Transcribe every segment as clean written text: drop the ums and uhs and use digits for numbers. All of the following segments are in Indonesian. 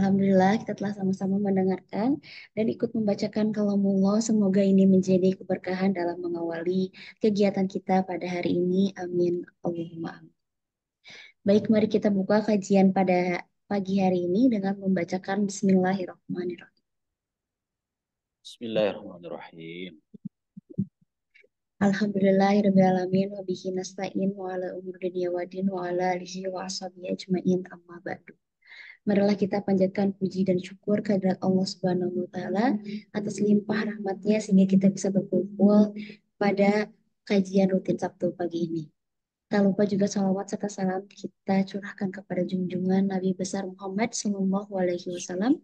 Alhamdulillah kita telah sama-sama mendengarkan dan ikut membacakan kalamullah. Semoga ini menjadi keberkahan dalam mengawali kegiatan kita pada hari ini. Amin. Allahumma amin. Baik, mari kita buka kajian pada pagi hari ini dengan membacakan Bismillahirrahmanirrahim. Bismillahirrahmanirrahim. Alhamdulillahirrahmanirrahim. Wa bihi nasta'in wa ala umur dunia wa din wa ala alihi wa ashabihi ajma'in amma ba'du. Marilah kita panjatkan puji dan syukur kehadirat Allah Subhanahu wa taala atas limpah rahmatnya sehingga kita bisa berkumpul pada kajian rutin Sabtu pagi ini. Tak lupa juga salawat serta salam kita curahkan kepada junjungan Nabi besar Muhammad Sallallahu Alaihi Wasallam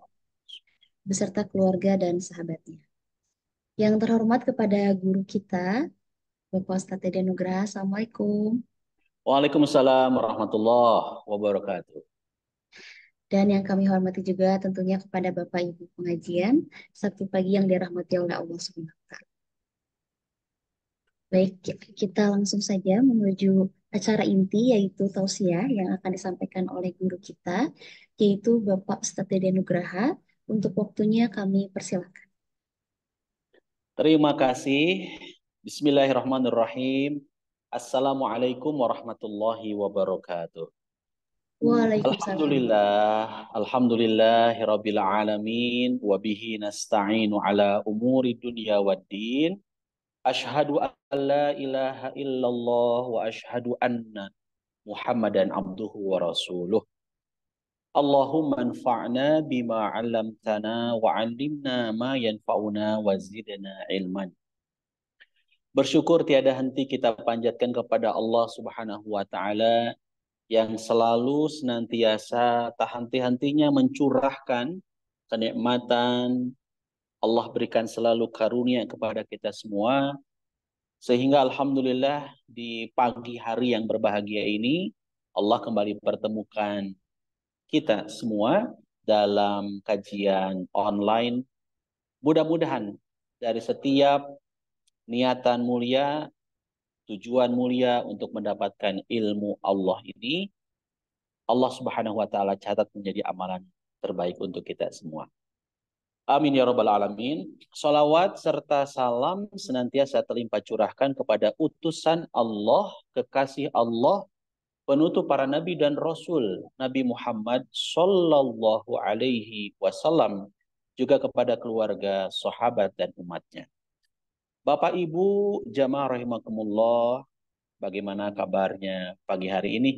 beserta keluarga dan sahabatnya. Yang terhormat kepada guru kita, Bapak Ustadz Dede Nugraha. Assalamualaikum. Waalaikumsalam warahmatullahi wabarakatuh. Dan yang kami hormati juga tentunya kepada Bapak Ibu pengajian Sabtu pagi yang dirahmati oleh Allah Subhanahu wa taala. Baik, kita langsung saja menuju acara inti yaitu tausiah yang akan disampaikan oleh guru kita yaitu Bapak Ustadz Dede Nugraha. Untuk waktunya kami persilakan. Terima kasih. Bismillahirrahmanirrahim. Assalamualaikum warahmatullahi wabarakatuh. Waalaikumsalam. Alhamdulillahirabbil alamin wa bihi nasta'inu ala umuri dunya waddin. Asyhadu an la ilaha illallah wa asyhadu anna Muhammadan abduhu wa rasuluh. Allahumma anfa'na bima 'allamtana wa 'allimna ma yanfa'una wa zidna ilman. Bersyukur tiada henti kita panjatkan kepada Allah Subhanahu wa taala yang selalu senantiasa tak henti-hentinya mencurahkan kenikmatan. Allah berikan selalu karunia kepada kita semua sehingga alhamdulillah di pagi hari yang berbahagia ini Allah kembali pertemukan kita semua dalam kajian online. Mudah-mudahan dari setiap niatan mulia, tujuan mulia untuk mendapatkan ilmu Allah ini, Allah Subhanahu wa taala catat menjadi amalan terbaik untuk kita semua. Amin ya rabbal alamin. Salawat serta salam senantiasa terlimpah curahkan kepada utusan Allah, kekasih Allah, penutup para nabi dan rasul, Nabi Muhammad sallallahu alaihi wasallam, juga kepada keluarga, sahabat dan umatnya. Bapak Ibu jamaah rahimakumullah, bagaimana kabarnya pagi hari ini?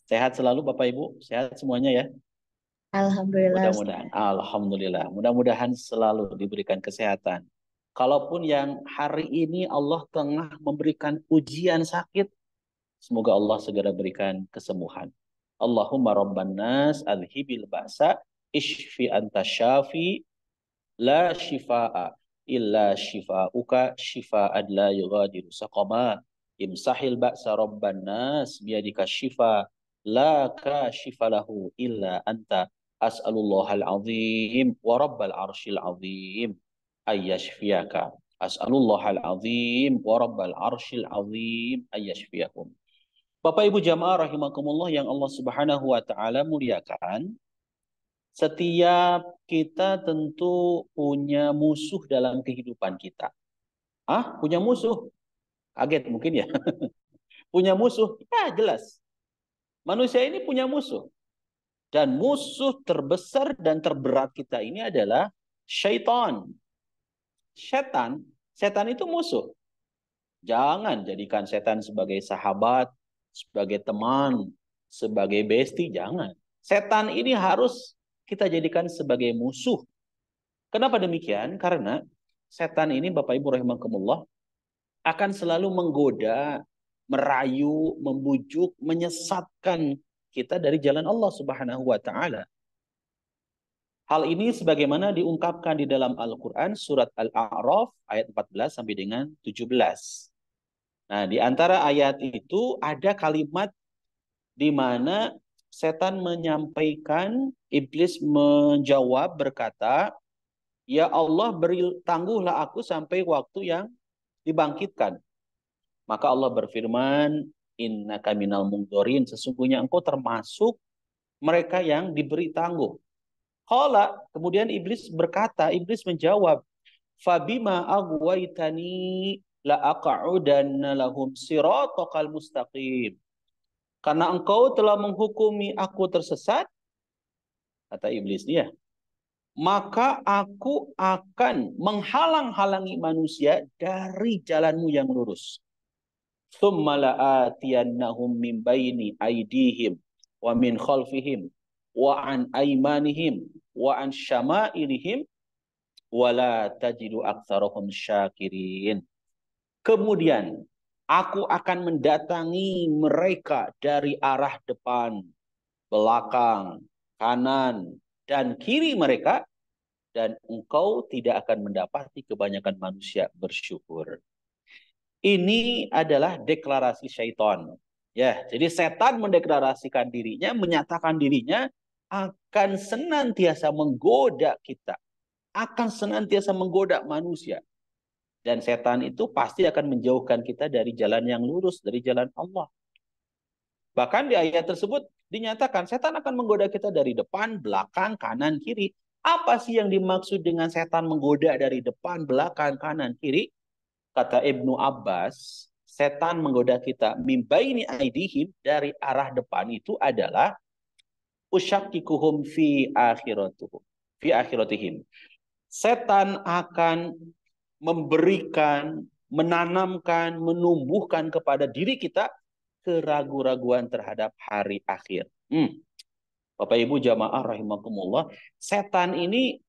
Sehat selalu Bapak Ibu? Sehat semuanya ya? Alhamdulillah, Ustaz. Mudah-mudahan, alhamdulillah. Mudah-mudahan selalu diberikan kesehatan. Kalaupun yang hari ini Allah tengah memberikan ujian sakit, semoga Allah segera berikan kesembuhan. Allahumma rabban nas adhibil ba'sa ishfi anta syafi la shifaa illa shifauka shifaan la yughadiru saqama imsahil ba'sa rabban nas biyadika shifa la kashifa lahu illa anta as'alullahal azim wa rabbal arshil azim ayyashfiyaka as'alullahal azim wa rabbal arshil azim ayyashfiyakum. Bapak Ibu jamaah rahimakumullah yang Allah Subhanahu wa taala muliakan, setiap kita tentu punya musuh dalam kehidupan kita. Ah, punya musuh? Kaget mungkin ya. Punya musuh? Ya, jelas. Manusia ini punya musuh. Dan musuh terbesar dan terberat kita ini adalah syaitan. Setan, setan itu musuh. Jangan jadikan setan sebagai sahabat, sebagai teman, sebagai bestie, jangan. Setan ini harus kita jadikan sebagai musuh. Kenapa demikian? Karena setan ini Bapak Ibu rahimakumullah akan selalu menggoda, merayu, membujuk, menyesatkan kita dari jalan Allah Subhanahu wa taala. Hal ini sebagaimana diungkapkan di dalam Al-Qur'an surat Al-A'raf ayat 14 sampai dengan 17. Nah, di antara ayat itu ada kalimat di mana setan menyampaikan, iblis menjawab berkata, "Ya Allah, beri tangguhlah aku sampai waktu yang dibangkitkan." Maka Allah berfirman, "Innaka minal mungdorin," sesungguhnya engkau termasuk mereka yang diberi tangguh. Qala, kemudian iblis berkata, iblis menjawab, Fabima aghwaytani la aq'udanna lahum siratal mustaqim. Karena engkau telah menghukumi aku tersesat, kata iblis dia, maka aku akan menghalang-halangi manusia dari jalanmu yang lurus. Tsumma la'atiyannahum min baini aydihim wa min khalfihim wa an aymanihim wa an syama'ilihim wala tajidu aktsarahum syakirin. Kemudian aku akan mendatangi mereka dari arah depan, belakang, kanan, dan kiri mereka, dan engkau tidak akan mendapati kebanyakan manusia bersyukur. Ini adalah deklarasi syaitan. Ya, jadi setan mendeklarasikan dirinya, menyatakan dirinya akan senantiasa menggoda kita, akan senantiasa menggoda manusia. Dan setan itu pasti akan menjauhkan kita dari jalan yang lurus, dari jalan Allah. Bahkan di ayat tersebut dinyatakan setan akan menggoda kita dari depan, belakang, kanan, kiri. Apa sih yang dimaksud dengan setan menggoda dari depan, belakang, kanan, kiri? Kata Ibnu Abbas, setan menggoda kita mimbaini aidihim dari arah depan itu adalah usyakikuhum fi akhiratihim. Setan akan memberikan, menanamkan, menumbuhkan kepada diri kita keraguan-raguan terhadap hari akhir. Bapak Ibu jamaah rahimakumullah, setan ini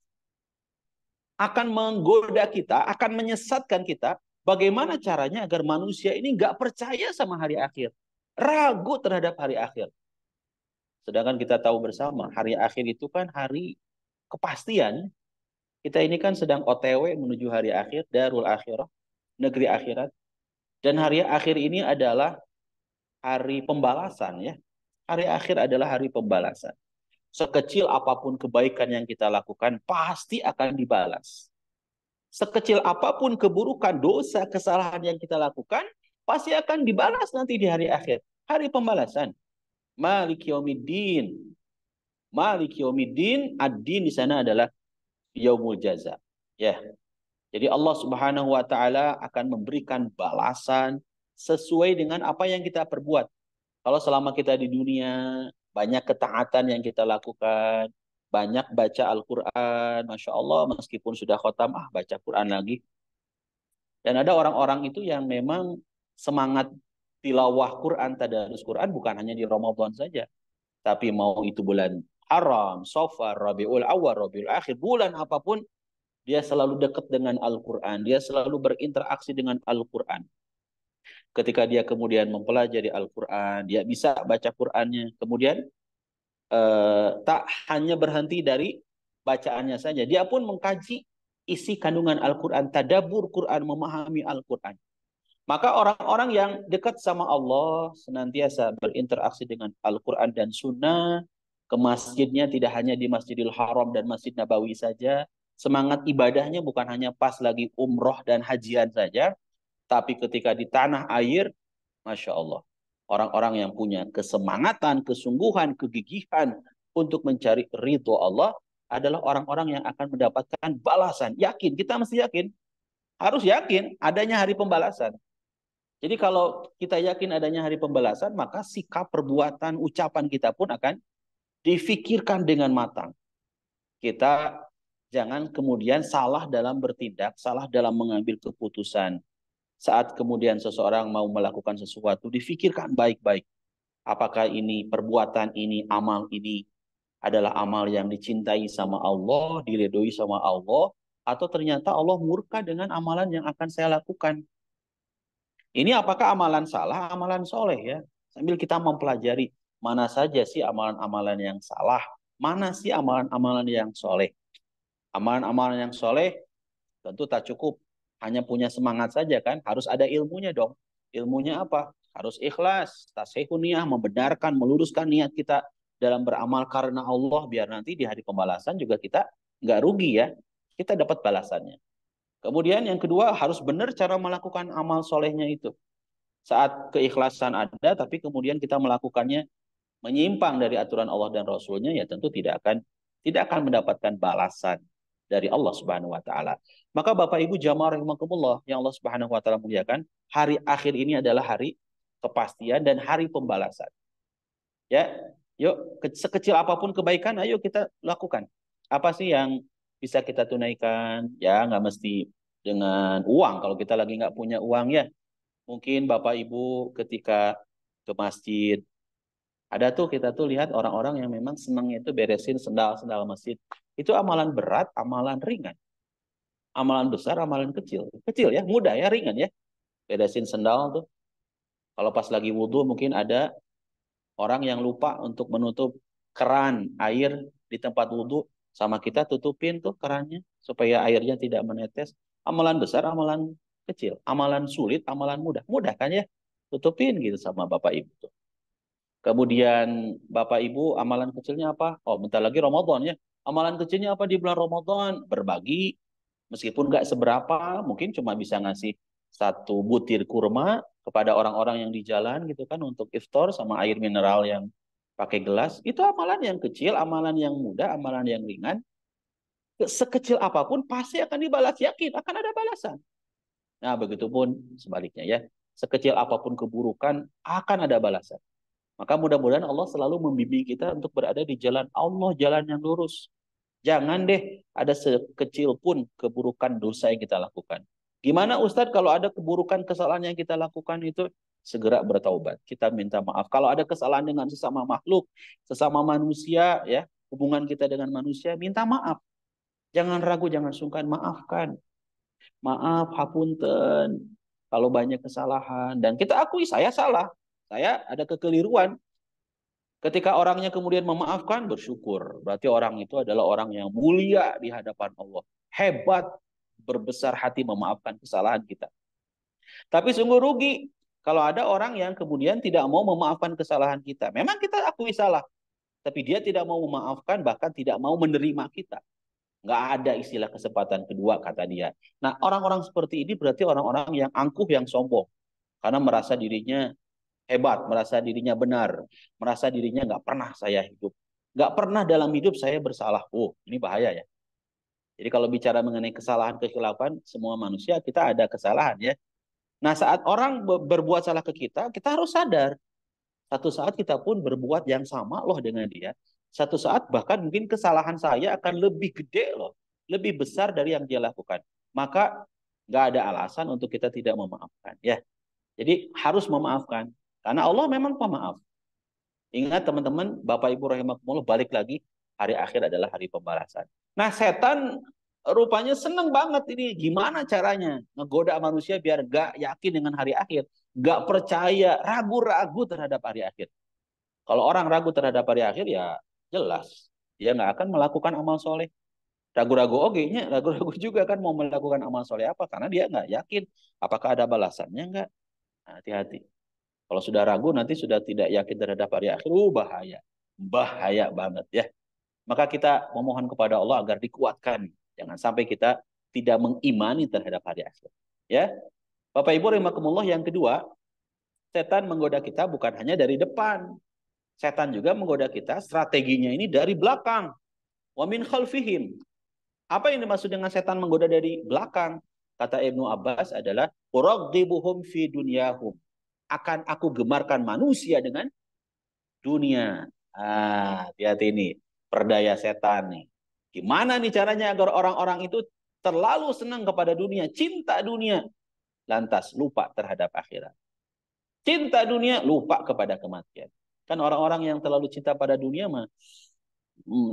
akan menggoda kita, akan menyesatkan kita. Bagaimana caranya agar manusia ini nggak percaya sama hari akhir, ragu terhadap hari akhir. Sedangkan kita tahu bersama, hari akhir itu kan hari kepastian. Kita ini kan sedang OTW menuju hari akhir, darul akhirah, negeri akhirat. Dan hari akhir ini adalah hari pembalasan ya. Hari akhir adalah hari pembalasan. Sekecil apapun kebaikan yang kita lakukan, pasti akan dibalas. Sekecil apapun keburukan, dosa, kesalahan yang kita lakukan, pasti akan dibalas nanti di hari akhir. Hari pembalasan. Maliki yaumiddin. Maliki yaumiddin, ad-din di sana adalah yaumul jaza. Ya. Jadi Allah Subhanahu wa taala akan memberikan balasan sesuai dengan apa yang kita perbuat. Kalau selama kita di dunia, banyak ketaatan yang kita lakukan, banyak baca Al-Quran, Masya Allah, meskipun sudah khotam, baca Quran lagi. Dan ada orang-orang itu yang memang semangat tilawah Quran, tadarus Quran bukan hanya di Ramadan saja. Tapi mau itu bulan Haram, Safar, Rabiul Awal, Rabiul Akhir, bulan apapun, dia selalu dekat dengan Al-Quran. Dia selalu berinteraksi dengan Al-Quran. Ketika dia kemudian mempelajari Al-Quran, dia bisa baca Qurannya. Kemudian tak hanya berhenti dari bacaannya saja. Dia pun mengkaji isi kandungan Al-Quran, tadabbur Quran, memahami Al-Quran. Maka orang-orang yang dekat sama Allah senantiasa berinteraksi dengan Al-Quran dan Sunnah, ke masjidnya tidak hanya di Masjidil Haram dan Masjid Nabawi saja, semangat ibadahnya bukan hanya pas lagi umroh dan hajian saja, tapi ketika di tanah air, Masya Allah, orang-orang yang punya kesemangatan, kesungguhan, kegigihan untuk mencari ridho Allah adalah orang-orang yang akan mendapatkan balasan. Yakin, kita mesti yakin. Harus yakin adanya hari pembalasan. Jadi kalau kita yakin adanya hari pembalasan, maka sikap, perbuatan, ucapan kita pun akan difikirkan dengan matang. Kita jangan kemudian salah dalam bertindak, salah dalam mengambil keputusan. Saat kemudian seseorang mau melakukan sesuatu, difikirkan baik-baik. Apakah ini perbuatan ini, amal ini adalah amal yang dicintai sama Allah, diridhoi sama Allah, atau ternyata Allah murka dengan amalan yang akan saya lakukan. Ini apakah amalan salah, amalan soleh ya? Sambil kita mempelajari mana saja sih amalan-amalan yang salah, mana sih amalan-amalan yang soleh. Amalan-amalan yang soleh tentu tak cukup hanya punya semangat saja kan, harus ada ilmunya dong. Ilmunya apa? Harus ikhlas, tasihun niyah, membenarkan, meluruskan niat kita dalam beramal karena Allah, biar nanti di hari pembalasan juga kita nggak rugi ya, kita dapat balasannya. Kemudian yang kedua, harus benar cara melakukan amal solehnya itu. Saat keikhlasan ada, tapi kemudian kita melakukannya menyimpang dari aturan Allah dan Rasulnya, ya tentu tidak akan tidak akan mendapatkan balasan dari Allah Subhanahu wa taala. Maka Bapak Ibu jamaah rahimakumullah yang Allah Subhanahu wa taala muliakan, hari akhir ini adalah hari kepastian dan hari pembalasan. Ya, yuk sekecil apapun kebaikan, ayo kita lakukan. Apa sih yang bisa kita tunaikan? Ya, nggak mesti dengan uang. Kalau kita lagi nggak punya uang ya, mungkin Bapak Ibu ketika ke masjid, ada tuh kita tuh lihat orang-orang yang memang senangnya itu beresin sendal-sendal masjid. Itu amalan berat, amalan ringan. Amalan besar, amalan kecil. Kecil ya, mudah ya, ringan ya. Beresin sendal tuh. Kalau pas lagi wudhu mungkin ada orang yang lupa untuk menutup keran air di tempat wudhu, sama kita tutupin tuh kerannya supaya airnya tidak menetes. Amalan besar, amalan kecil, amalan sulit, amalan mudah. Mudah kan ya? Tutupin gitu sama Bapak Ibu tuh. Kemudian Bapak Ibu amalan kecilnya apa? Oh, bentar lagi Ramadan ya. Amalan kecilnya apa di bulan Ramadan? Berbagi, meskipun nggak seberapa, mungkin cuma bisa ngasih satu butir kurma kepada orang-orang yang di jalan gitu kan untuk iftar sama air mineral yang pakai gelas. Itu amalan yang kecil, amalan yang mudah, amalan yang ringan. Sekecil apapun pasti akan dibalas, yakin akan ada balasan. Nah, begitupun sebaliknya ya. Sekecil apapun keburukan akan ada balasan. Maka mudah-mudahan Allah selalu membimbing kita untuk berada di jalan Allah, jalan yang lurus. Jangan deh ada sekecil pun keburukan dosa yang kita lakukan. Gimana Ustadz kalau ada keburukan kesalahan yang kita lakukan itu segera bertaubat. Kita minta maaf. Kalau ada kesalahan dengan sesama makhluk, sesama manusia ya, hubungan kita dengan manusia, minta maaf. Jangan ragu, jangan sungkan, maafkan. Maaf, hapunten. Kalau banyak kesalahan dan kita akui saya salah. Saya ada kekeliruan. Ketika orangnya kemudian memaafkan, bersyukur. Berarti orang itu adalah orang yang mulia di hadapan Allah. Hebat, berbesar hati memaafkan kesalahan kita. Tapi sungguh rugi kalau ada orang yang kemudian tidak mau memaafkan kesalahan kita. Memang kita akui salah, tapi dia tidak mau memaafkan, bahkan tidak mau menerima kita. Nggak ada istilah kesempatan kedua, kata dia. Nah, orang-orang seperti ini berarti orang-orang yang angkuh, yang sombong. Karena merasa dirinya hebat, merasa dirinya benar, merasa dirinya nggak pernah saya hidup. Nggak pernah dalam hidup saya bersalah. Oh, ini bahaya ya. Jadi kalau bicara mengenai kesalahan, kekhilafan, semua manusia kita ada kesalahan ya. Nah saat orang berbuat salah ke kita harus sadar. Satu saat kita pun berbuat yang sama loh dengan dia. Satu saat bahkan mungkin kesalahan saya akan lebih gede loh. Lebih besar dari yang dia lakukan. Maka nggak ada alasan untuk kita tidak memaafkan. Ya, jadi harus memaafkan. Karena Allah memang pemaaf. Ingat teman-teman, Bapak Ibu rahimakumullah, balik lagi, hari akhir adalah hari pembalasan. Nah, setan rupanya seneng banget ini. Gimana caranya ngegoda manusia biar gak yakin dengan hari akhir, gak percaya, ragu-ragu terhadap hari akhir. Kalau orang ragu terhadap hari akhir, ya jelas dia nggak akan melakukan amal soleh. Ragu-ragu oke nya, ragu-ragu juga kan mau melakukan amal soleh apa, karena dia nggak yakin apakah ada balasannya nggak. Nah, hati-hati. Kalau sudah ragu nanti sudah tidak yakin terhadap hari akhir, bahaya. Bahaya banget ya. Maka kita memohon kepada Allah agar dikuatkan. Jangan sampai kita tidak mengimani terhadap hari akhir. Ya. Bapak Ibu rahimakumullah, yang kedua, setan menggoda kita bukan hanya dari depan. Setan juga menggoda kita, strateginya ini dari belakang. Wa min khalfihim. Apa yang dimaksud dengan setan menggoda dari belakang? Kata Ibnu Abbas adalah uraghdibuhum fi dunyahum. Akan aku gemarkan manusia dengan dunia. Hati-hati ini perdaya setan nih. Gimana nih caranya agar orang-orang itu terlalu senang kepada dunia, cinta dunia, lantas lupa terhadap akhirat. Cinta dunia, lupa kepada kematian. Kan orang-orang yang terlalu cinta pada dunia mah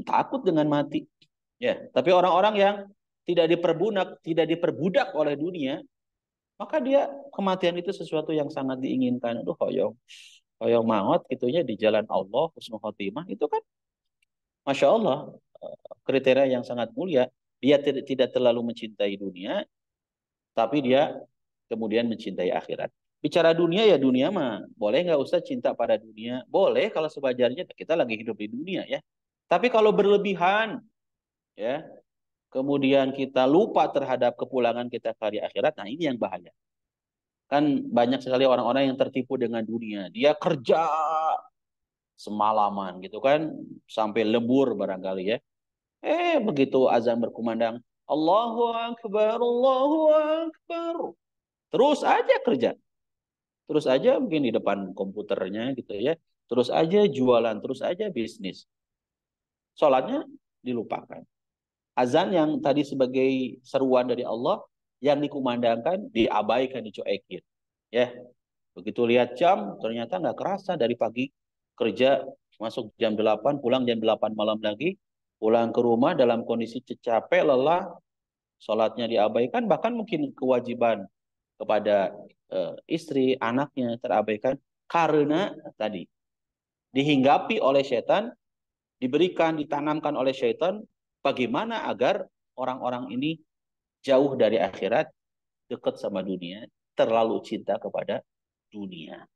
takut dengan mati. Ya, tapi orang-orang yang tidak diperbudak oleh dunia, maka dia kematian itu sesuatu yang sangat diinginkan. Aduh, hoyong maut gitunya di jalan Allah, husnul khotimah itu kan Masya Allah, kriteria yang sangat mulia. Dia tidak terlalu mencintai dunia, tapi dia kemudian mencintai akhirat. Bicara dunia ya dunia mah, boleh nggak usah cinta pada dunia? Boleh kalau sewajarnya kita lagi hidup di dunia ya. Tapi kalau berlebihan, ya, kemudian kita lupa terhadap kepulangan kita ke hari akhirat, nah ini yang bahaya. Kan banyak sekali orang-orang yang tertipu dengan dunia. Dia kerja semalaman gitu kan, sampai lembur barangkali ya. Begitu azan berkumandang, Allahu Akbar, Allahu Akbar. Terus aja kerja. Terus aja mungkin di depan komputernya gitu ya. Terus aja jualan, terus aja bisnis. Sholatnya dilupakan. Azan yang tadi sebagai seruan dari Allah, yang dikumandangkan, diabaikan, dicuekin. Ya, begitu lihat jam, ternyata nggak kerasa dari pagi kerja masuk jam 8, pulang jam 8 malam lagi, pulang ke rumah dalam kondisi capek, lelah, sholatnya diabaikan, bahkan mungkin kewajiban kepada istri, anaknya terabaikan karena tadi dihinggapi oleh setan, diberikan, ditanamkan oleh setan bagaimana agar orang-orang ini jauh dari akhirat, dekat sama dunia, terlalu cinta kepada dunia.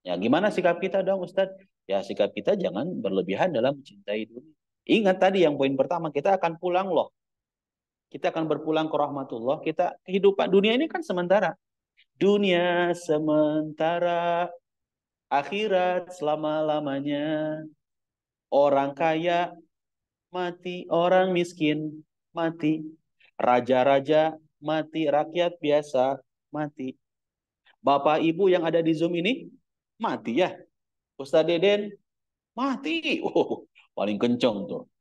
Ya, gimana sikap kita dong Ustadz? Ya, sikap kita jangan berlebihan dalam mencintai dunia. Ingat tadi yang poin pertama, kita akan pulang loh. Kita akan berpulang ke rahmatullah. Kehidupan dunia ini kan sementara. Dunia sementara, akhirat selama-lamanya. Orang kaya mati, orang miskin mati. Raja-raja mati, rakyat biasa mati. Bapak Ibu yang ada di Zoom ini mati ya. Ustadz Deden mati. Paling kenceng tuh.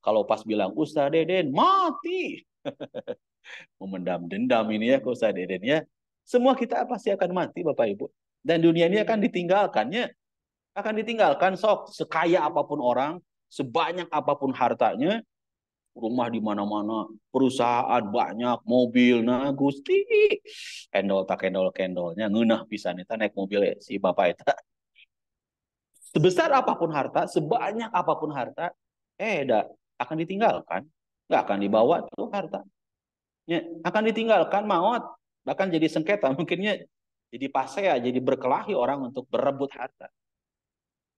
Kalau pas bilang Ustadz Deden mati. Memendam dendam ini ya ke Ustadz Deden ya. Semua kita pasti akan mati Bapak Ibu. Dan dunia ini akan ditinggalkannya. Akan ditinggalkan sok. Sekaya apapun orang, sebanyak apapun hartanya, rumah di mana-mana, perusahaan banyak, mobil, nah Gusti, kendol tak kendolnya, ngeunah pisan eta naik mobil ya, si bapak eta. Sebesar apapun harta, sebanyak apapun harta, dah akan ditinggalkan, nggak akan dibawa tuh harta, ya, akan ditinggalkan maut, bahkan jadi sengketa, mungkinnya jadi pasea, jadi berkelahi orang untuk berebut harta.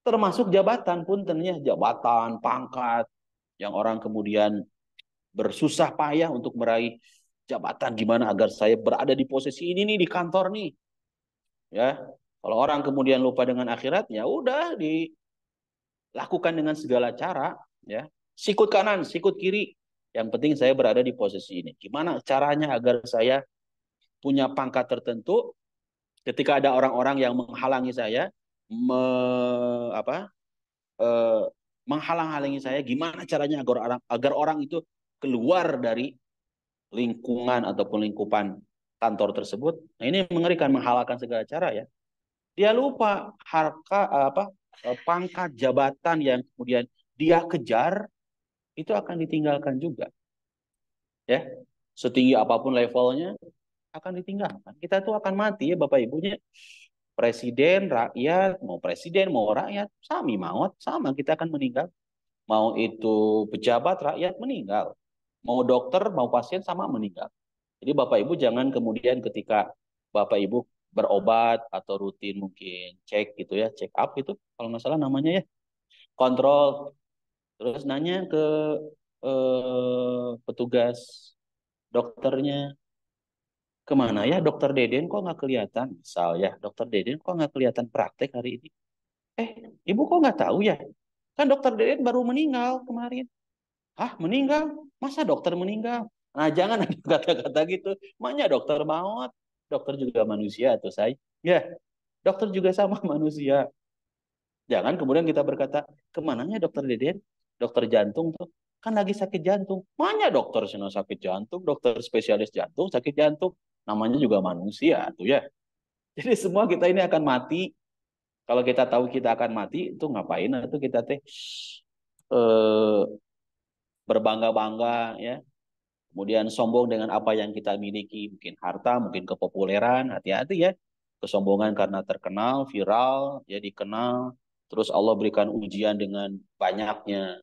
Termasuk jabatan pun ternyata jabatan, pangkat, yang orang kemudian bersusah payah untuk meraih jabatan gimana agar saya berada di posisi ini nih di kantor nih. Ya, kalau orang kemudian lupa dengan akhirat, ya udah dilakukan dengan segala cara, ya. Sikut kanan, sikut kiri. Yang penting saya berada di posisi ini. Gimana caranya agar saya punya pangkat tertentu ketika ada orang-orang yang menghalangi saya, me, apa, eh, menghalang-halangi saya, gimana caranya agar orang itu keluar dari lingkungan ataupun lingkupan kantor tersebut. Nah, ini mengerikan, menghalalkan segala cara ya. Dia lupa pangkat jabatan yang kemudian dia kejar itu akan ditinggalkan juga. Ya. Setinggi apapun levelnya akan ditinggalkan. Kita tuh akan mati ya Bapak Ibunya. Presiden, mau rakyat, sami maut, sama kita akan meninggal. Mau itu pejabat, rakyat meninggal. Mau dokter, mau pasien sama meninggal. Jadi Bapak Ibu jangan kemudian ketika Bapak Ibu berobat atau rutin mungkin cek gitu ya, check up itu kalau nggak salah namanya ya, kontrol, terus nanya ke petugas dokternya, kemana ya dokter Deden kok nggak kelihatan, misal ya dokter Deden kok nggak kelihatan praktek hari ini, eh ibu kok nggak tahu ya, kan dokter Deden baru meninggal kemarin. Hah, meninggal? Masa dokter meninggal? Nah, jangan ada kata-kata gitu. Makanya dokter maut. Dokter juga manusia tuh, saya. Ya, dokter juga sama manusia. Jangan kemudian kita berkata, kemananya dokter Deden? Dokter jantung tuh. Kan lagi sakit jantung. Makanya dokter sana sakit jantung, dokter spesialis jantung, sakit jantung. Namanya juga manusia tuh ya. Jadi semua kita ini akan mati. Kalau kita tahu kita akan mati, itu ngapain? Itu kita teh eh, berbangga-bangga ya, kemudian sombong dengan apa yang kita miliki, mungkin harta, mungkin kepopuleran, hati-hati ya. Kesombongan karena terkenal, viral, ya dikenal, terus Allah berikan ujian dengan banyaknya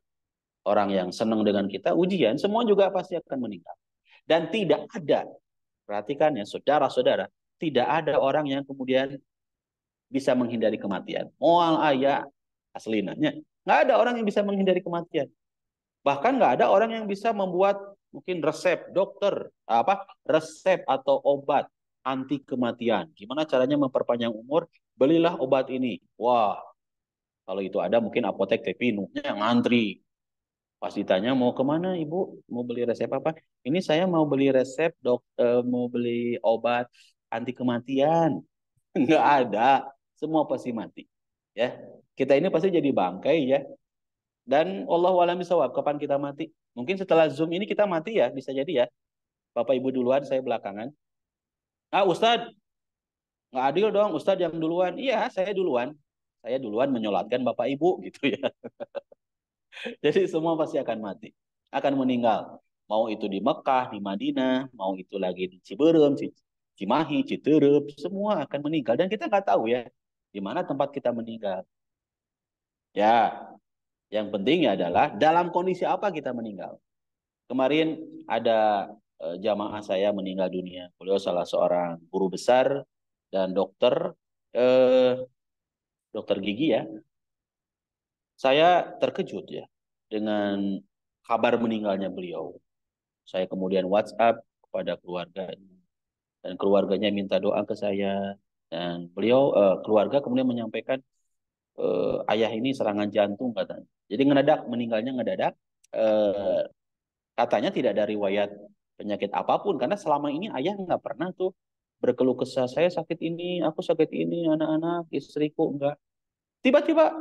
orang yang senang dengan kita, ujian, semua juga pasti akan meninggal. Dan tidak ada, perhatikan ya saudara-saudara, tidak ada orang yang kemudian bisa menghindari kematian. Moal ayah aslinanya. Nggak ada orang yang bisa menghindari kematian. Bahkan nggak ada orang yang bisa membuat mungkin resep dokter, resep atau obat anti kematian. Gimana caranya memperpanjang umur? Belilah obat ini. Wah, kalau itu ada mungkin apotek tapi nuhnya ngantri. Pas ditanya mau kemana ibu, mau beli resep apa? Ini saya mau beli resep mau beli obat anti kematian. Nggak ada, semua pasti mati. Ya, kita ini pasti jadi bangkai ya. Dan Allah alam bisawab, kapan kita mati? Mungkin setelah Zoom ini kita mati ya, bisa jadi ya. Bapak Ibu duluan, saya belakangan. Ah, Ustadz, nggak adil dong, Ustadz yang duluan. Iya, saya duluan. Saya duluan menyolatkan Bapak Ibu gitu ya. Jadi semua pasti akan mati, akan meninggal. Mau itu di Mekah, di Madinah, mau itu lagi di Ciberem, Cimahi, Citerep, semua akan meninggal. Dan kita nggak tahu ya, di mana tempat kita meninggal. Ya, yang penting ya adalah dalam kondisi apa kita meninggal. Kemarin ada jamaah saya meninggal dunia. Beliau salah seorang guru besar dan eh, dokter gigi ya. Saya terkejut ya dengan kabar meninggalnya beliau. Saya kemudian WhatsApp kepada keluarganya dan keluarganya minta doa ke saya dan beliau keluarga kemudian menyampaikan ayah ini serangan jantung katanya. Jadi ngedadak meninggalnya ngedadak. Eh, Katanya tidak ada riwayat penyakit apapun karena selama ini ayah nggak pernah tuh berkeluh kesah saya sakit ini, aku sakit ini, anak-anak, istriku enggak. Tiba-tiba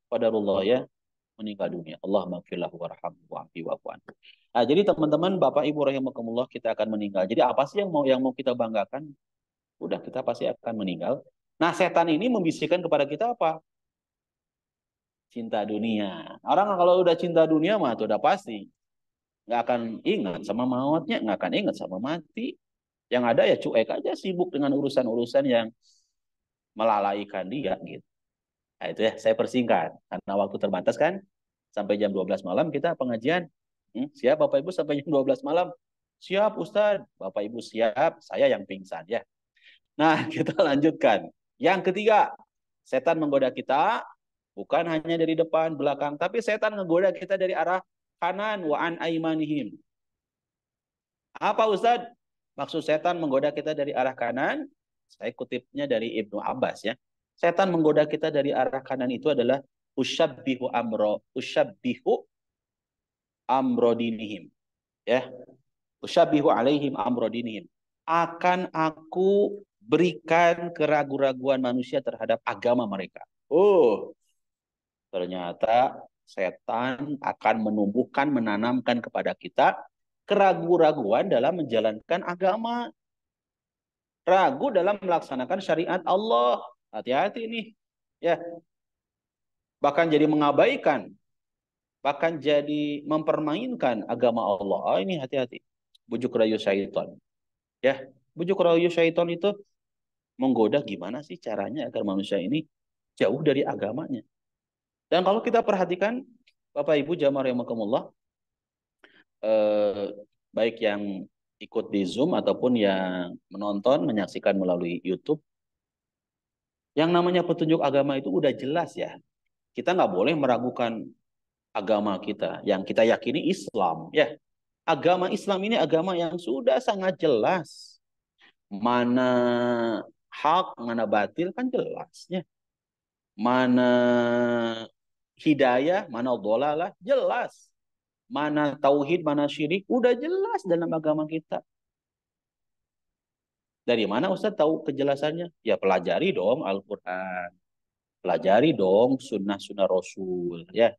qadarullah ya meninggal dunia. Allah maghfirlahu warhamhu wa'afi wa'fu anhu. Nah, jadi teman-teman Bapak Ibu rahimakumullah kita akan meninggal. Jadi apa sih yang mau kita banggakan? Udah kita pasti akan meninggal. Nah, setan ini membisikkan kepada kita apa? Cinta dunia. Orang kalau udah cinta dunia mah itu udah pasti nggak akan ingat sama mautnya, nggak akan ingat sama mati. Yang ada ya cuek aja sibuk dengan urusan-urusan yang melalaikan dia gitu. Nah, itu ya saya persingkat karena waktu terbatas kan sampai jam 12 malam kita pengajian. Siap Bapak Ibu sampai jam 12 malam? Siap Ustadz. Bapak Ibu siap, saya yang pingsan ya. Nah, kita lanjutkan. Yang ketiga, setan menggoda kita bukan hanya dari depan, belakang, tapi setan menggoda kita dari arah kanan wa an aimanihim. Apa Ustadz? Maksud setan menggoda kita dari arah kanan? Saya kutipnya dari Ibnu Abbas ya. Setan menggoda kita dari arah kanan itu adalah usyabbihu amrodinihim. Ya, usyabbihu alaihim amrodinihim. Akan aku berikan keraguan-raguan manusia terhadap agama mereka. Oh, ternyata setan akan menumbuhkan, menanamkan kepada kita keraguan-raguan dalam menjalankan agama, ragu dalam melaksanakan syariat Allah. Hati-hati nih. Ya, bahkan jadi mengabaikan, bahkan jadi mempermainkan agama Allah. Oh, ini hati-hati. Bujuk rayu syaitan. Ya, bujuk rayu syaitan itu menggoda gimana sih caranya agar manusia ini jauh dari agamanya. Dan kalau kita perhatikan Bapak Ibu jamaah rahimakumullah, eh, baik yang ikut di Zoom ataupun yang menonton menyaksikan melalui YouTube, yang namanya petunjuk agama itu udah jelas ya. Kita nggak boleh meragukan agama kita. Yang kita yakini Islam ya. Agama Islam ini agama yang sudah sangat jelas. Mana hak, mana batil kan jelasnya. Mana hidayah, mana dhalalah, jelas. Mana tauhid, mana syirik, udah jelas dalam agama kita. Dari mana Ustaz tahu kejelasannya? Ya pelajari dong Al-Quran. Pelajari dong sunnah-sunnah Rasul. Ya,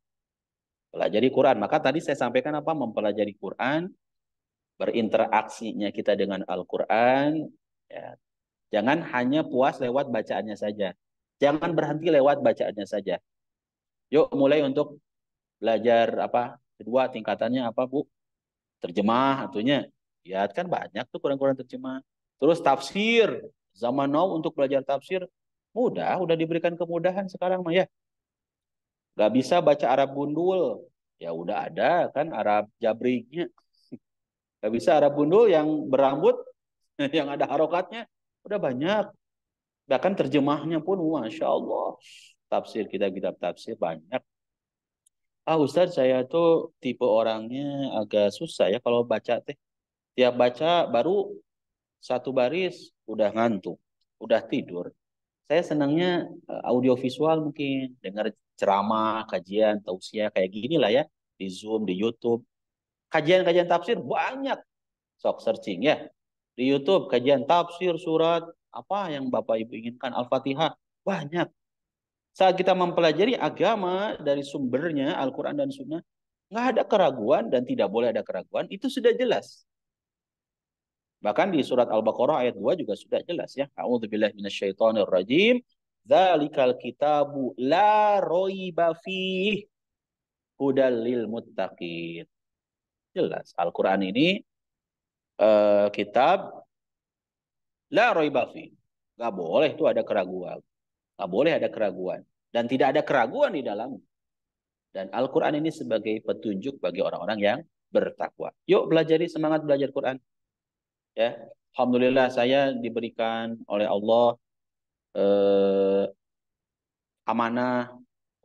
pelajari Quran. Maka tadi saya sampaikan apa? Mempelajari Quran, berinteraksinya kita dengan Al-Quran. Ya. Jangan hanya puas lewat bacaannya saja. Jangan berhenti lewat bacaannya saja. Yuk mulai untuk belajar apa? Kedua tingkatannya apa Bu? Terjemah atunya. Ya kan banyak tuh Quran-Quran terjemah. Terus tafsir. Zaman now untuk belajar tafsir mudah, udah diberikan kemudahan sekarang mah ya. Gak bisa baca Arab gundul. Ya udah ada kan Arab jabrignya. Gak bisa Arab gundul yang berambut, yang ada harokatnya. Udah banyak. Bahkan terjemahnya pun, Masya Allah. Tafsir, kitab-kitab tafsir banyak. Ah Ustadz, saya tuh tipe orangnya agak susah ya kalau baca teh. Tiap baca baru satu baris, udah ngantuk, udah tidur. Saya senangnya audiovisual mungkin, dengar ceramah, kajian, tausiah kayak gini lah ya. di Zoom, di YouTube. Kajian-kajian tafsir banyak. Sok searching ya. Di YouTube kajian tafsir surat apa yang Bapak Ibu inginkan, Al-Fatihah, banyak. Saat kita mempelajari agama dari sumbernya Al-Quran dan Sunnah, nggak ada keraguan dan tidak boleh ada keraguan, itu sudah jelas. Bahkan di surat Al-Baqarah ayat 2 juga sudah jelas ya. A'udzubillahi minasyaitonirrajim. Dzalikal kitabu la raiba fihi hudal lil muttaqin. Jelas Al-Qur'an ini kitab la raiba fihi. Enggak boleh itu ada keraguan. Enggak boleh ada keraguan dan tidak ada keraguan di dalam. Dan Al-Qur'an ini sebagai petunjuk bagi orang-orang yang bertakwa. Yuk belajari, semangat belajar Quran ya. Alhamdulillah saya diberikan oleh Allah amanah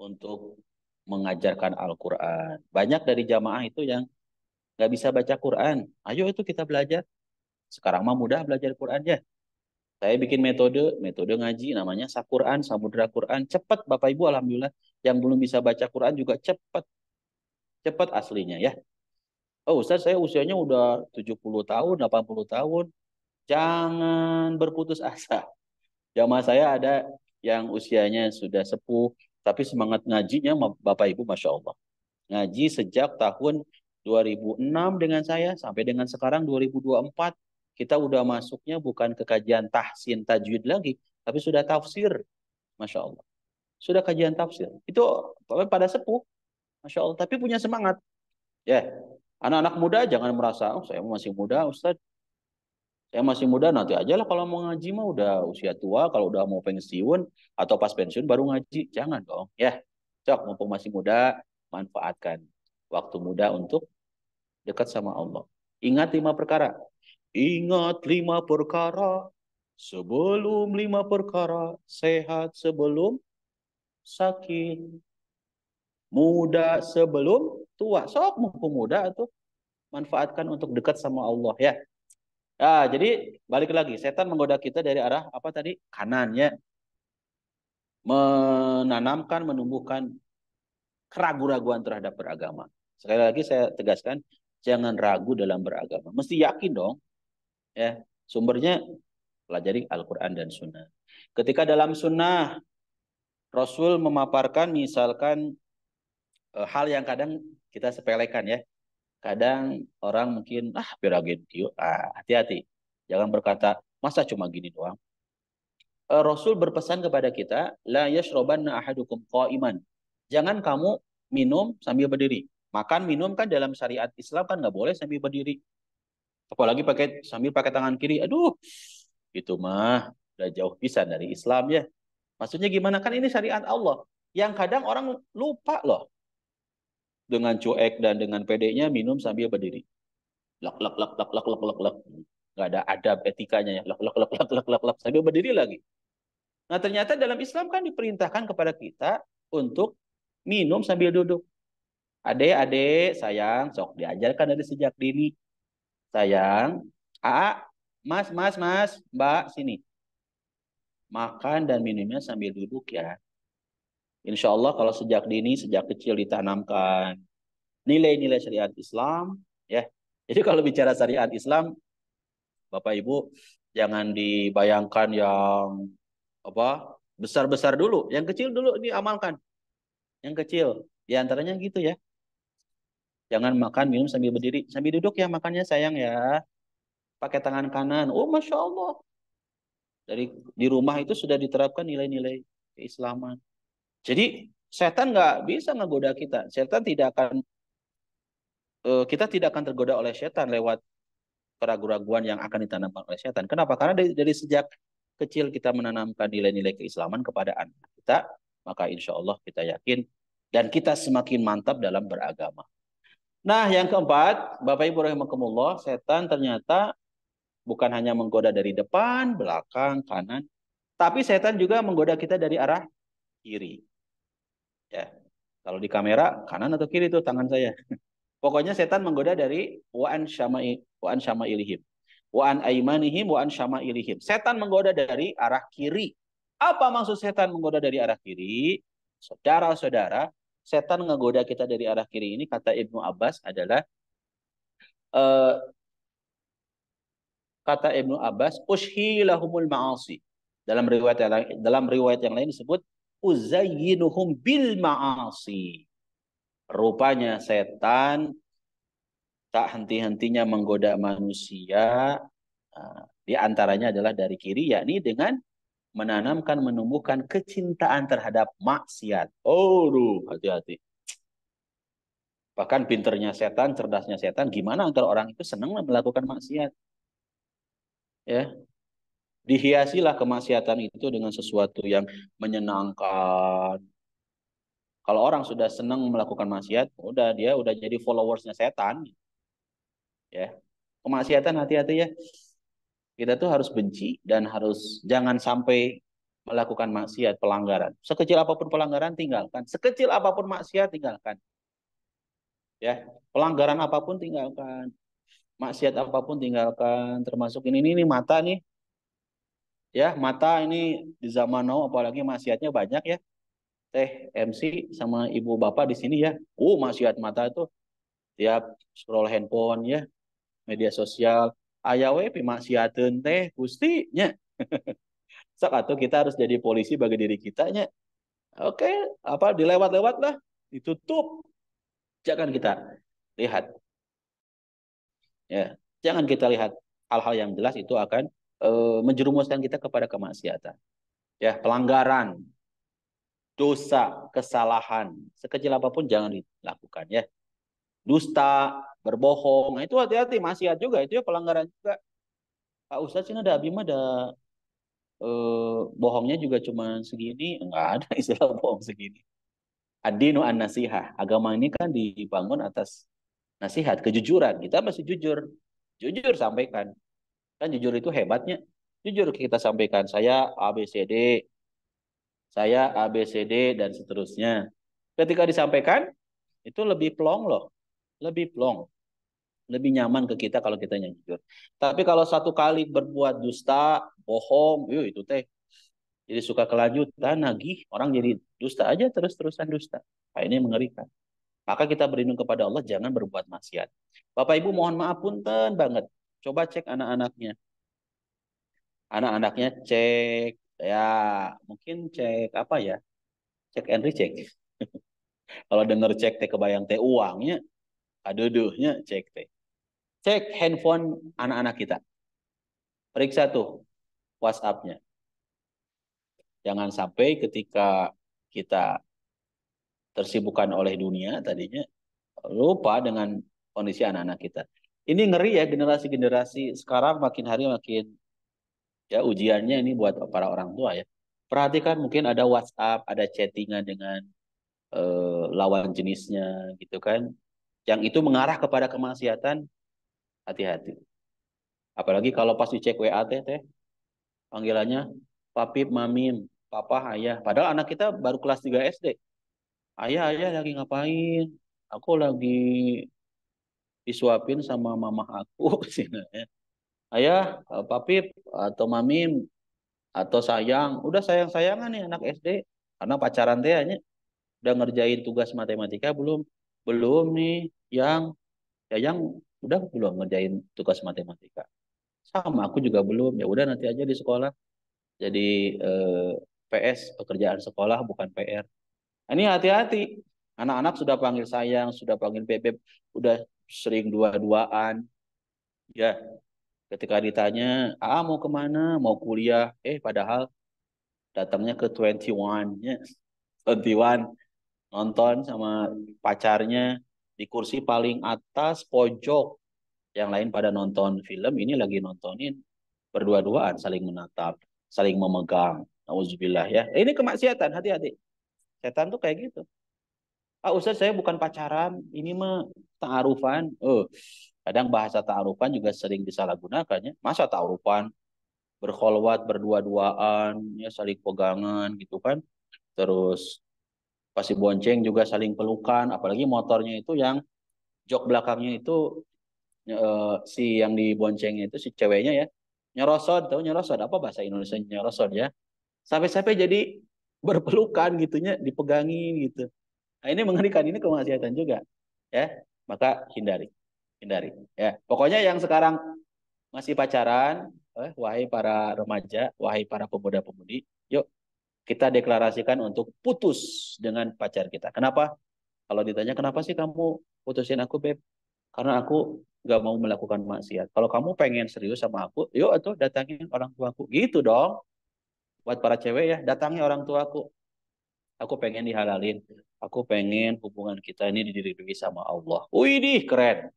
untuk mengajarkan Al-Quran. Banyak dari jamaah itu yang nggak bisa baca Quran. Ayo itu kita belajar. Sekarang mah mudah belajar Quran ya. Saya bikin metode ngaji namanya Saquran, Samudra Quran. Cepat Bapak Ibu, Alhamdulillah. Yang belum bisa baca Quran juga cepat. Cepat aslinya ya. Oh Ustaz, saya usianya udah 70 tahun, 80 tahun. Jangan berputus asa. Jamaah saya ada yang usianya sudah sepuh, tapi semangat ngajinya Bapak Ibu Masya Allah. Ngaji sejak tahun 2006 dengan saya, sampai dengan sekarang 2024. Kita udah masuknya bukan ke kajian tahsin tajwid lagi, tapi sudah tafsir. Masya Allah. Sudah kajian tafsir. Itu pada sepuh. Masya Allah. Tapi punya semangat. Ya, anak-anak muda jangan merasa, oh saya masih muda Ustaz. Saya masih muda, nanti aja lah kalau mau ngaji mah udah usia tua, kalau udah mau pensiun atau pas pensiun baru ngaji. Jangan dong, ya. Cok, mumpung masih muda, manfaatkan waktu muda untuk dekat sama Allah. Ingat 5 perkara. Ingat 5 perkara, sebelum 5 perkara, sehat sebelum sakit, muda sebelum tua. Sok mumpung muda tuh manfaatkan untuk dekat sama Allah ya. Ah, jadi balik lagi, setan menggoda kita dari arah apa tadi? Kanan ya. Menanamkan, menumbuhkan keraguan-raguan terhadap beragama. Sekali lagi saya tegaskan, jangan ragu dalam beragama. Mesti yakin dong, ya. Sumbernya pelajari Al-Quran dan Sunnah. Ketika dalam Sunnah, Rasul memaparkan misalkan hal yang kadang kita sepelekan ya. Kadang orang mungkin, piragin, hati-hati. Jangan berkata, masa cuma gini doang. Rasul berpesan kepada kita, la yashrabanna ahadukum qa'iman. Jangan kamu minum sambil berdiri. Makan minum kan dalam syariat Islam kan nggak boleh sambil berdiri. Apalagi sambil pakai tangan kiri. Aduh, itu mah udah jauh pisah dari Islam ya. Maksudnya gimana, kan ini syariat Allah. Yang kadang orang lupa loh. Dengan cuek dan dengan pedenya minum sambil berdiri. Lak lak lak lak lak lak lak lak. Nggak ada adab etikanya ya. Lak lak lak lak lak lak lak sambil berdiri lagi. Nah ternyata dalam Islam kan diperintahkan kepada kita untuk minum sambil duduk. Adek-adek, sayang, sok diajarkan dari sejak dini. Sayang, mas, mas, mas, mbak, sini. Makan dan minumnya sambil duduk ya. Insya Allah kalau sejak dini, sejak kecil ditanamkan nilai-nilai syariat Islam, ya. Jadi kalau bicara syariat Islam, Bapak Ibu jangan dibayangkan yang apa besar-besar dulu, yang kecil dulu diamalkan. Yang kecil, di antaranya gitu ya. Jangan makan minum sambil berdiri, sambil duduk ya makannya sayang ya. Pakai tangan kanan. Oh Masya Allah. Di rumah itu sudah diterapkan nilai-nilai keislaman. Jadi setan nggak bisa ngegoda kita. Kita tidak akan tergoda oleh setan lewat keraguan-raguan yang akan ditanamkan oleh setan. Kenapa? Karena dari sejak kecil kita menanamkan nilai-nilai keislaman kepada anak kita, maka insya Allah kita yakin dan kita semakin mantap dalam beragama. Nah, yang keempat, Bapak Ibu rahimakumullah, setan ternyata bukan hanya menggoda dari depan, belakang, kanan, tapi setan juga menggoda kita dari arah kiri. Ya. Kalau di kamera kanan atau kiri itu tangan saya. Pokoknya setan menggoda dari wa'an syama'ilihim. Wa'an aimanihim wa'an syama'ilihim. Setan menggoda dari arah kiri. Apa maksud setan menggoda dari arah kiri? Saudara-saudara, setan ngegoda kita dari arah kiri ini kata Ibnu Abbas adalah eh, kata Ibnu Abbas ushilahumul ma'asi. Dalam riwayat yang lain disebut uzayyinuhum bil ma'asi. Rupanya setan tak henti-hentinya menggoda manusia. Di antaranya adalah dari kiri, yakni dengan menanamkan, menumbuhkan kecintaan terhadap maksiat. Oh, hati-hati. Bahkan pinternya setan, cerdasnya setan, gimana agar orang itu senang melakukan maksiat. Ya, dihiasilah kemaksiatan itu dengan sesuatu yang menyenangkan. Kalau orang sudah senang melakukan maksiat, udah dia udah jadi followersnya setan. Ya, kemaksiatan hati-hati ya. Kita tuh harus benci dan harus jangan sampai melakukan maksiat, pelanggaran. Sekecil apapun pelanggaran tinggalkan. Sekecil apapun maksiat tinggalkan. Ya, pelanggaran apapun tinggalkan. Maksiat apapun tinggalkan. Termasuk ini mata nih. Ya, mata ini di zaman now apalagi maksiatnya banyak ya. Teh MC sama ibu bapak di sini ya. Maksiat mata itu tiap scroll handphone ya, media sosial. Aya we pimaksiateun teh Gusti nya. Sok atuh kita harus jadi polisi bagi diri kita nya. Oke, apa dilewat-lewat lah, ditutup. Jangan kita lihat ya. Jangan kita lihat hal-hal yang jelas itu akan menjerumuskan kita kepada kemaksiatan. Ya, pelanggaran, dosa, kesalahan, sekecil apapun jangan dilakukan ya. Dusta, berbohong, nah itu hati-hati, maksiat juga itu ya, pelanggaran juga. Pak Ustadz sih ada abi mah ada bohongnya juga cuma segini, enggak ada istilah bohong segini. Ad-dinu an-nasihah. Agama ini kan dibangun atas nasihat, kejujuran. Kita masih jujur. Jujur sampaikan. Kan jujur itu hebatnya. Jujur kita sampaikan, saya ABCD, saya ABCD dan seterusnya. Ketika disampaikan, itu lebih plong loh. Lebih plong. Lebih nyaman ke kita kalau kita yang jujur. Tapi kalau satu kali berbuat dusta, bohong, itu teh jadi suka kelanjutan, nagih, orang jadi dusta aja terus-terusan dusta. Nah, ini mengerikan. Maka kita berlindung kepada Allah, jangan berbuat maksiat. Bapak Ibu mohon maaf punten banget. Coba cek anak-anaknya. Anak-anaknya cek, ya mungkin cek apa ya? Cek and recheck. Kalau denger cek teh kebayang teh uangnya, aduduhnya cek teh. Cek handphone anak-anak kita. Periksa tuh WhatsApp-nya. Jangan sampai ketika kita tersibukkan oleh dunia tadinya lupa dengan kondisi anak-anak kita. Ini ngeri ya, generasi-generasi sekarang makin hari makin ya ujiannya ini buat para orang tua ya. Perhatikan mungkin ada WhatsApp, ada chattingan dengan lawan jenisnya gitu kan. Yang itu mengarah kepada kemaksiatan, hati-hati. Apalagi kalau pas dicek WA teh panggilannya papip, mamim, papa, ayah. Padahal anak kita baru kelas 3 SD. Ayah lagi ngapain? Aku lagi disuapin sama mama aku. Ayah, papip, atau mamim, atau sayang. Udah sayang-sayangan nih anak SD. Karena pacaran teh hanya udah ngerjain tugas matematika belum? Belum nih. Yang udah belum ngerjain tugas matematika. Sama aku juga belum. Ya udah nanti aja di sekolah. Jadi PS, pekerjaan sekolah bukan PR. Ini hati-hati. Anak-anak sudah panggil sayang, sudah panggil bebek, udah sering dua-duaan. Ya, ketika ditanya, mau kemana? Mau kuliah. Padahal datangnya ke 21, ya. 21 nonton sama pacarnya di kursi paling atas pojok. Yang lain pada nonton film, ini lagi nontonin berdua-duaan, saling menatap, saling memegang. Nauzubillah ya. Ini kemaksiatan, hati-hati. Setan tuh kayak gitu. Ustaz saya bukan pacaran, ini mah ta'arufan. Kadang bahasa ta'arufan juga sering disalahgunakan ya. Masa ta'arufan berkholwat berdua-duaan, ya saling pegangan gitu kan. Terus pasti bonceng juga saling pelukan, apalagi motornya itu yang jok belakangnya itu si yang diboncengnya itu si ceweknya ya. Nyerosot, tahu nyerosot apa bahasa Indonesia nyerosot ya. Sampai-sampai jadi berpelukan gitunya, dipegangin gitu. Nah, ini mengerikan, ini kemaksiatan juga. Ya, maka hindari. Hindari. Ya, pokoknya yang sekarang masih pacaran, wahai para remaja, wahai para pemuda-pemudi, yuk kita deklarasikan untuk putus dengan pacar kita. Kenapa? Kalau ditanya kenapa sih kamu putusin aku, Beb? Karena aku gak mau melakukan maksiat. Kalau kamu pengen serius sama aku, yuk atuh datangin orang tuaku. Gitu dong. Buat para cewek ya, datangi orang tuaku. Aku pengen dihalalin. Aku pengen hubungan kita ini diridhoi sama Allah. Wih, keren.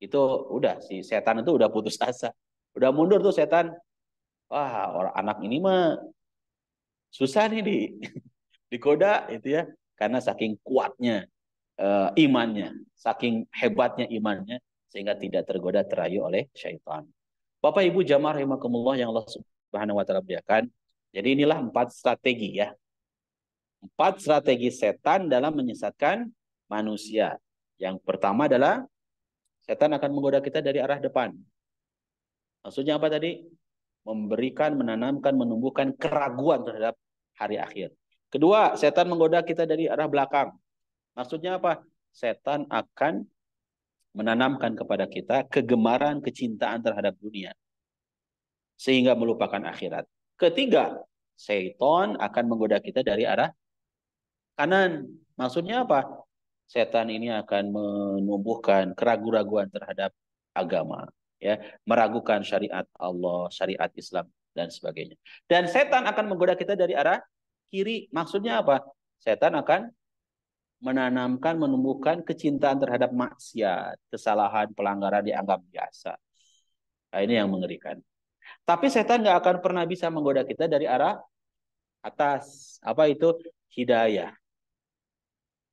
Itu udah si setan itu udah putus asa. Udah mundur tuh setan. Wah, orang anak ini mah susah nih digoda itu ya. Karena saking kuatnya imannya, saking hebatnya imannya sehingga tidak tergoda terayu oleh syaitan. Bapak Ibu jamaah rahimakumullah yang Allah Subhanahu wa taala muliakan. Jadi inilah 4 strategi ya. 4 strategi setan dalam menyesatkan manusia. Yang pertama adalah setan akan menggoda kita dari arah depan. Maksudnya apa tadi? Memberikan, menanamkan, menumbuhkan keraguan terhadap hari akhir. Kedua, setan menggoda kita dari arah belakang. Maksudnya apa? Setan akan menanamkan kepada kita kegemaran, kecintaan terhadap dunia. Sehingga melupakan akhirat. Ketiga, setan akan menggoda kita dari arah kanan. Maksudnya apa? Setan ini akan menumbuhkan keraguan-raguan terhadap agama, ya, meragukan syariat Allah, syariat Islam dan sebagainya. Dan setan akan menggoda kita dari arah kiri. Maksudnya apa? Setan akan menanamkan, menumbuhkan kecintaan terhadap maksiat, kesalahan, pelanggaran dianggap biasa. Nah, ini yang mengerikan. Tapi setan nggak akan pernah bisa menggoda kita dari arah atas. Apa itu? Hidayah.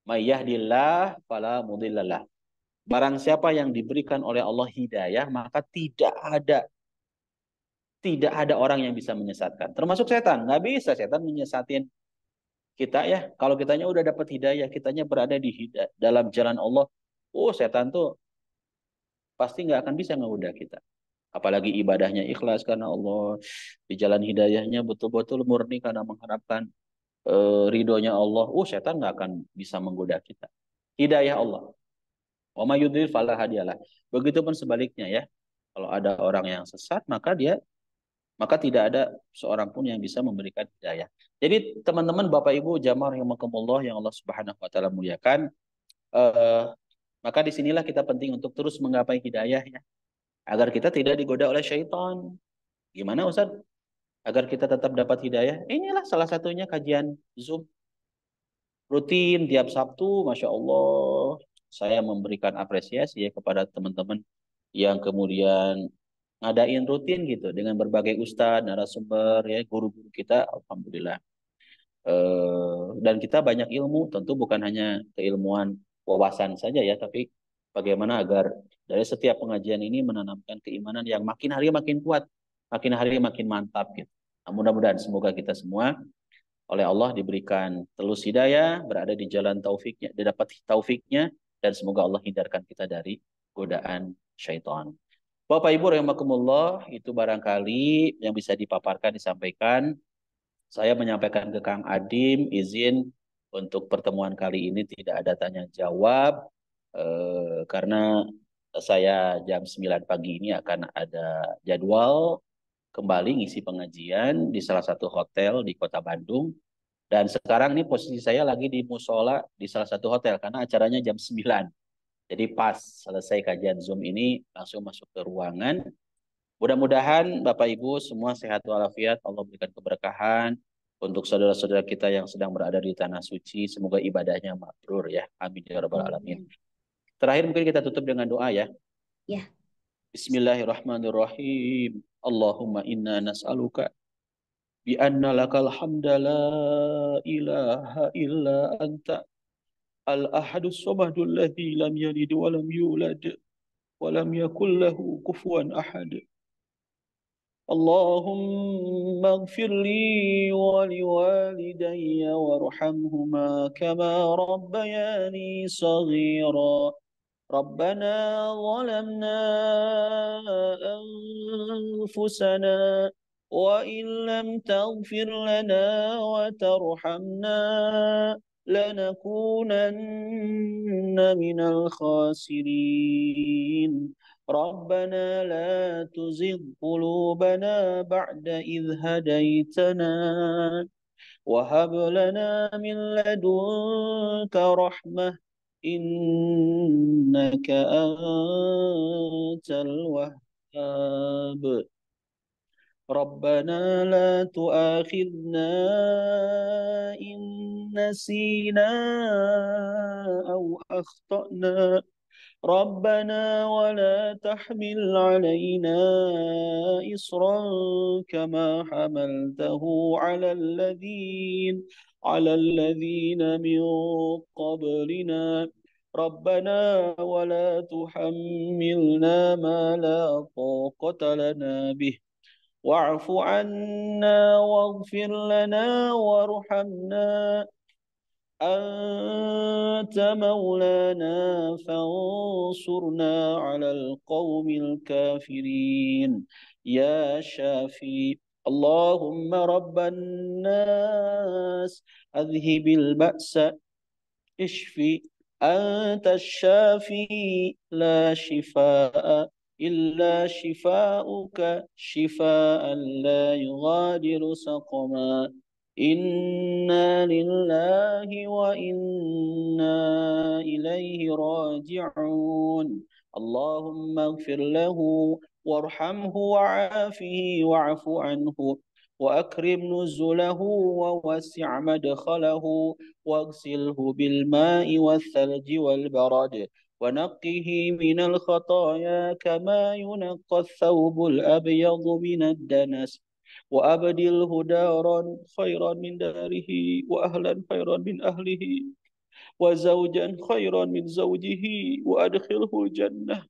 Mayyahdillah fala mudhillalah. Barang siapa yang diberikan oleh Allah hidayah, maka tidak ada orang yang bisa menyesatkan. Termasuk setan. Nggak bisa setan menyesatin kita ya. Kalau kitanya udah dapat hidayah, kitanya berada di dalam jalan Allah. Oh, setan tuh pasti nggak akan bisa ngegoda kita. Apalagi ibadahnya ikhlas karena Allah. Di jalan hidayahnya betul-betul murni karena mengharapkan ridhonya Allah. Oh, setan nggak akan bisa menggoda kita. Hidayah Allah. Wa may yudlil fala hadiyalah. Begitupun sebaliknya ya. Kalau ada orang yang sesat, maka tidak ada seorang pun yang bisa memberikan hidayah. Jadi teman-teman Bapak Ibu jamaah rahimakumullah yang Allah Subhanahu wa taala muliakan, eh, maka disinilah kita penting untuk terus menggapai hidayah ya, agar kita tidak digoda oleh syaitan. Gimana Ustaz? Agar kita tetap dapat hidayah? Inilah salah satunya kajian Zoom rutin tiap Sabtu, Masya Allah. Saya memberikan apresiasi ya kepada teman-teman yang kemudian ngadain rutin gitu dengan berbagai ustadz, narasumber, ya guru-guru kita, alhamdulillah. Dan kita banyak ilmu, tentu bukan hanya keilmuan wawasan saja ya, tapi bagaimana agar dari setiap pengajian ini menanamkan keimanan yang makin hari makin kuat, makin hari makin mantap gitu. Nah, mudah-mudahan semoga kita semua oleh Allah diberikan telus hidayah, berada di jalan taufiknya, didapat taufiknya, dan semoga Allah hindarkan kita dari godaan syaitan. Bapak Ibu rahimakumullah, itu barangkali yang bisa dipaparkan, disampaikan. Saya menyampaikan ke Kang Adim, izin untuk pertemuan kali ini tidak ada tanya jawab, karena saya jam 9 pagi ini akan ada jadwal kembali ngisi pengajian di salah satu hotel di Kota Bandung. Dan sekarang ini posisi saya lagi di musola di salah satu hotel karena acaranya jam 9. Jadi pas selesai kajian Zoom ini langsung masuk ke ruangan. Mudah-mudahan Bapak Ibu semua sehat walafiat, Allah berikan keberkahan untuk saudara-saudara kita yang sedang berada di tanah suci. Semoga ibadahnya mabrur ya. Amin ya rabbal alamin. Amin. Terakhir mungkin kita tutup dengan doa ya. Ya, Bismillahirrahmanirrahim. Allahumma inna nas'aluka bi anna lakal hamda la ilaha illa anta al-ahadus samadul ladzi lam yalid wa lam yulad wa lam yakul lahu kufuwan ahad. اللهم اغفر لي ولوالدي وارحمهما كما ربياني صغيرا ربنا ظلمنا أنفسنا وإن لم تغفر لنا وترحمنا لنكونن من الخاسرين ربنا لا تزغ قلوبنا بعد إذ هديتنا وهب لنا من لدنك رحمة إنك أنت الوهاب ربنا لا تؤاخذنا إن نسينا أو أخطأنا ربنا ولا تحمل علينا إصرا كما حملته على الذين من قبلنا ربنا ولا تحملنا ما لا طاقة لنا به واعف عنا واغفر لنا وارحمنا أنت مولانا فانصرنا على القوم الكافرين يا شافي اللهم رب الناس أذهب البأس اشفي أنت الشافي لا شفاء إلا شفاؤك شفاء لا يغادر سقما إنا لله وإنا إليه راجعون اللهم اغفر له وارحمه وعافه واعف عنه وأكرم نزله ووسع مدخله واغسله بالماء والثلج والبرد ونقه من الخطايا كما ينقى الثوب الأبيض من الدنس وأبدله دارا خيرا من داره وأهلا خيرا من أهله وزوجا خيرا من زوجه وأدخله الجنة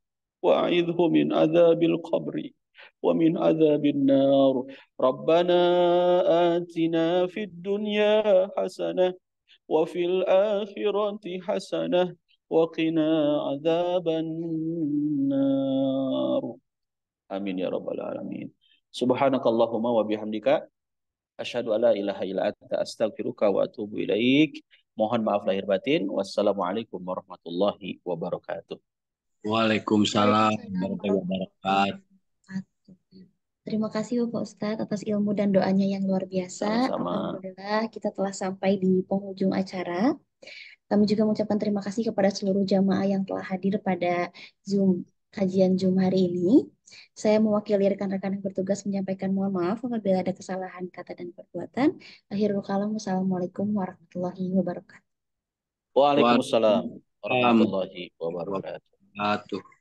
وأعذه من عذاب القبر ومن عذاب النار ربنا آتنا في الدنيا حسنة وفي الآخرة حسنة وقنا عذاب النار آمين يا رب العالمين سبحانك اللهم وبحمدك asyhadu alla ilaha illa anta astaghfiruka wa atubu ilaik. Mohon maaf lahir batin. Wassalamualaikum warahmatullahi wabarakatuh. Waalaikumsalam Waalaikumsalam warahmatullahi warahmatullahi wabarakatuh. wabarakatuh. Terima kasih Bapak Ustadz atas ilmu dan doanya yang luar biasa. Sama-sama. Alhamdulillah kita telah sampai di penghujung acara. Kami juga mengucapkan terima kasih kepada seluruh jamaah yang telah hadir pada kajian Zoom hari ini. Saya mewakili rekan-rekan yang bertugas menyampaikan mohon maaf apabila ada kesalahan kata dan perbuatan. Akhirul kalam, wassalamualaikum warahmatullahi wabarakatuh. Waalaikumsalam Waalaikumsalam warahmatullahi wabarakatuh. warahmatullahi wabarakatuh.